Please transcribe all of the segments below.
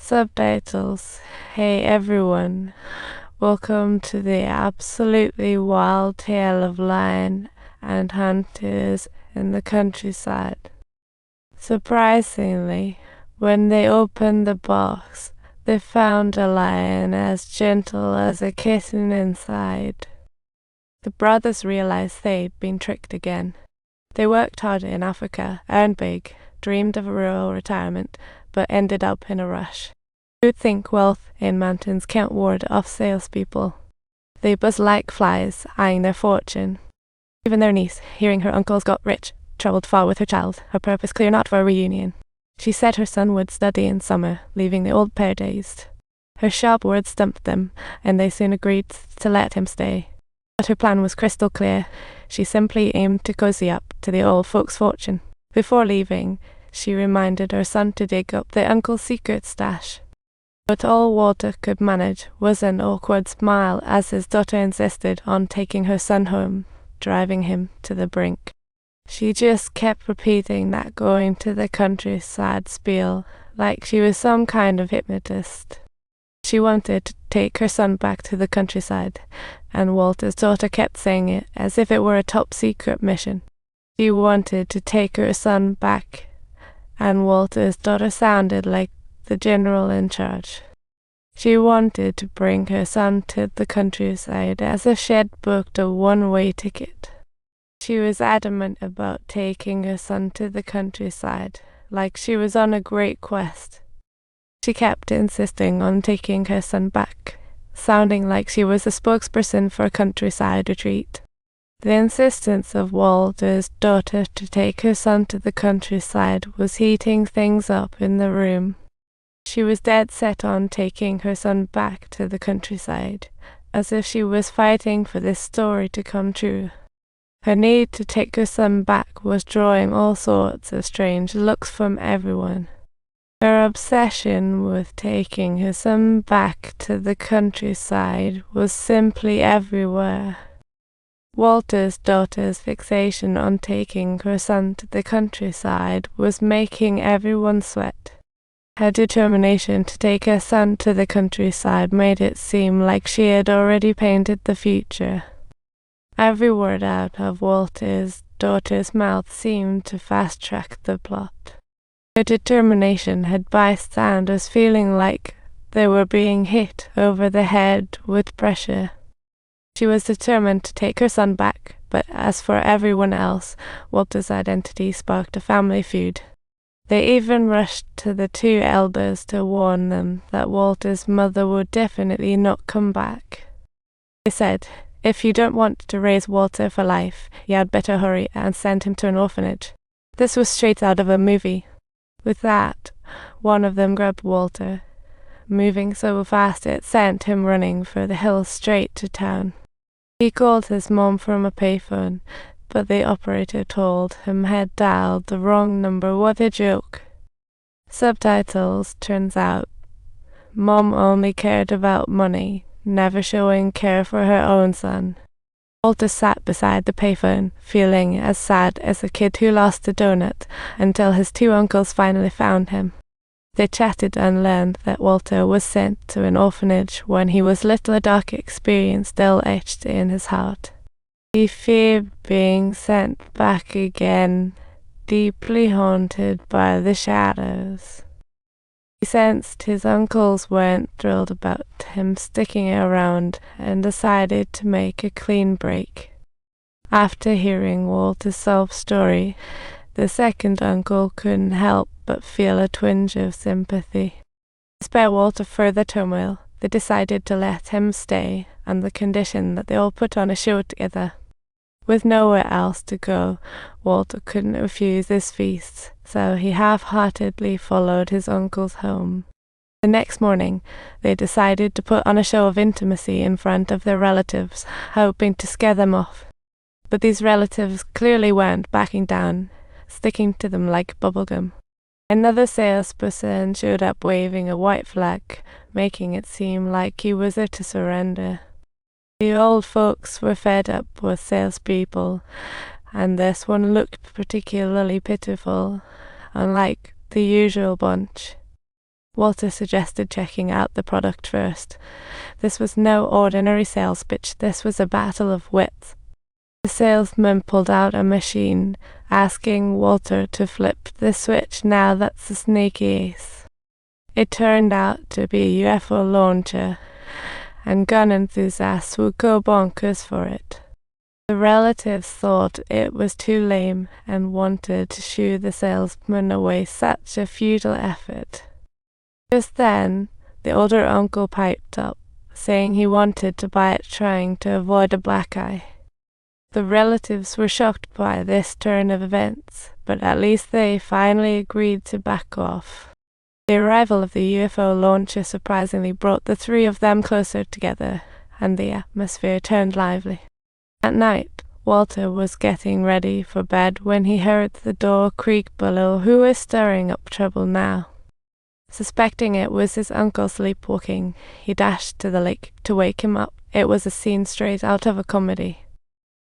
Subtitles. Hey everyone, welcome to the absolutely wild tale of lion and hunters in the countryside. Surprisingly, when they opened the box, they found a lion as gentle as a kitten inside. The brothers realized they'd been tricked again. They worked hard in Africa, earned big, dreamed of a rural retirement, but ended up in a rush. Who'd think wealth in mountains can't ward off salespeople? They buzzed like flies, eyeing their fortune. Even their niece, hearing her uncles got rich, travelled far with her child, her purpose clear not for a reunion. She said her son would study in summer, leaving the old pair dazed. Her sharp words stumped them, and they soon agreed to let him stay. But her plan was crystal clear. She simply aimed to cozy up to the old folks' fortune. Before leaving, she reminded her son to dig up the uncle's secret stash. But all Walter could manage was an awkward smile as his daughter insisted on taking her son home, driving him to the brink. She just kept repeating that going to the countryside spiel, like she was some kind of hypnotist. She wanted to take her son back to the countryside, and Walter's daughter kept saying it as if it were a top-secret mission. She wanted to take her son back, and Walter's daughter sounded like the general in charge. She wanted to bring her son to the countryside as if she'd booked a one-way ticket. She was adamant about taking her son to the countryside, like she was on a great quest. She kept insisting on taking her son back, sounding like she was a spokesperson for a countryside retreat. The insistence of Walter's daughter to take her son to the countryside was heating things up in the room. She was dead set on taking her son back to the countryside, as if she was fighting for this story to come true. Her need to take her son back was drawing all sorts of strange looks from everyone. Her obsession with taking her son back to the countryside was simply everywhere. Walter's daughter's fixation on taking her son to the countryside was making everyone sweat. Her determination to take her son to the countryside made it seem like she had already painted the future. Every word out of Walter's daughter's mouth seemed to fast-track the plot. Her determination had bystanders feeling like they were being hit over the head with pressure. She was determined to take her son back, but as for everyone else, Walter's identity sparked a family feud. They even rushed to the two elders to warn them that Walter's mother would definitely not come back. They said, "If you don't want to raise Walter for life, you had better hurry and send him to an orphanage." This was straight out of a movie. With that, one of them grabbed Walter, moving so fast it sent him running for the hills straight to town. He called his mom from a payphone, but the operator told him had dialed the wrong number. What a joke. Subtitles. Turns out, Mom only cared about money, never showing care for her own son. Walter sat beside the payphone, feeling as sad as a kid who lost a donut, until his two uncles finally found him. They chatted and learned that Walter was sent to an orphanage when he was little, a dark experience still etched in his heart. He feared being sent back again, deeply haunted by the shadows. He sensed his uncles weren't thrilled about him sticking around and decided to make a clean break. After hearing Walter's sob story, the second uncle couldn't help but feel a twinge of sympathy. To spare Walter further turmoil, they decided to let him stay on the condition that they all put on a show together. With nowhere else to go, Walter couldn't refuse this feast, so he half-heartedly followed his uncles home. The next morning, they decided to put on a show of intimacy in front of their relatives, hoping to scare them off. But these relatives clearly weren't backing down, sticking to them like bubblegum. Another salesperson showed up waving a white flag, making it seem like he was there to surrender. The old folks were fed up with salespeople, and this one looked particularly pitiful, unlike the usual bunch. Walter suggested checking out the product first. This was no ordinary sales pitch, this was a battle of wits. The salesman pulled out a machine, asking Walter to flip the switch. Now that's a sneaky ace. It turned out to be a UFO launcher, and gun enthusiasts would go bonkers for it. The relatives thought it was too lame and wanted to shoo the salesman away. Such a futile effort. Just then, the older uncle piped up, saying he wanted to buy it, trying to avoid a black eye. The relatives were shocked by this turn of events, but at least they finally agreed to back off. The arrival of the UFO launcher surprisingly brought the three of them closer together, and the atmosphere turned lively. At night, Walter was getting ready for bed when he heard the door creak below. Who was stirring up trouble now? Suspecting it was his uncle sleepwalking, he dashed to the lake to wake him up. It was a scene straight out of a comedy.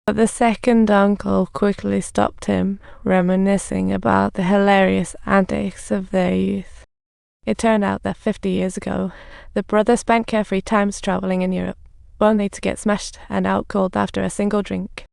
But the second uncle quickly stopped him, reminiscing about the hilarious antics of their youth. It turned out that 50 years ago, the brothers spent carefree times traveling in Europe, only to get smashed and out cold after a single drink.